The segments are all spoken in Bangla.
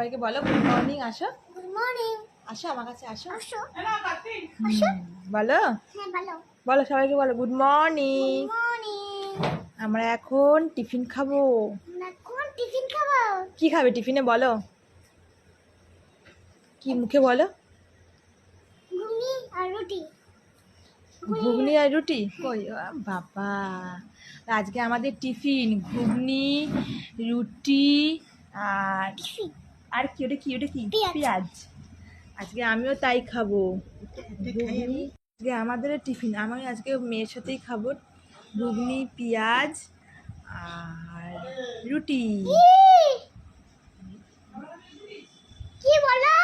সবাইকে বলো গুড মর্নিং। আসো গুড মর্নিং। আসো আমার কাছে আসো। আসো বলো হ্যাঁ বলো। বলো সবাইকে বলো গুড মর্নিং। Good morning. আমরা এখন টিফিন খাবো। আমরা কোন টিফিন খাবো? কি খাবে টিফিনে বলো? কি মুখে বলো? ঘুগনি আর রুটি। ঘুগনি আর রুটি? কই বাবা, আজকে আমাদের টিফিন ঘুগনি রুটি আর আর কি ওটা কি ওটা কি পেঁয়াজ। আজকে আমিও তাই খাবো ঘুগনি। আজকে আমাদের টিফিন আমি আজকে মেয়ের সাথেই খাবো ঘুগনি পেঁয়াজ আর রুটি। কি বলো?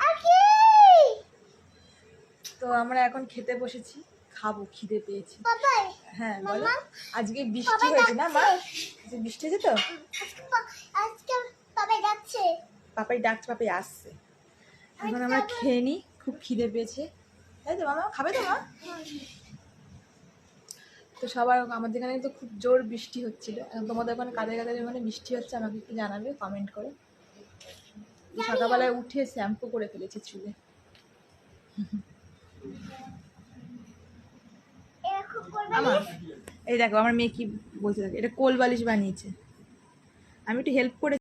আর কি? তো আমরা এখন খেতে বসেছি, খাবো, খিদে পেয়েছি। পাপাই হ্যাঁ বলো। আজকে বৃষ্টি হয়েছে না মা? আজকে বৃষ্টি হয়েছে তো? আজকে পাপাই যাচ্ছে। পাপাই ডাকছে, পাপাই আসছে। এখন আমরা খেয়ে নিই, খুব খিদে পেয়েছে। তাই তো মামা, খাবে তো মা? তো সবার আমাদের এখানে তো খুব জোর বৃষ্টি হচ্ছিল। এখন তোমাদের ওখানে কাদের কাদের মানে বৃষ্টি হচ্ছে আমাকে একটু জানাবে কমেন্ট করে। সকালবেলায় উঠে শ্যাম্পু করে ফেলেছি চুলে। আমার এই দেখো আমার মেয়ে কি বলছে, দেখো এটা কোল বালিশ বানিয়েছে। আমি একটু হেল্প করে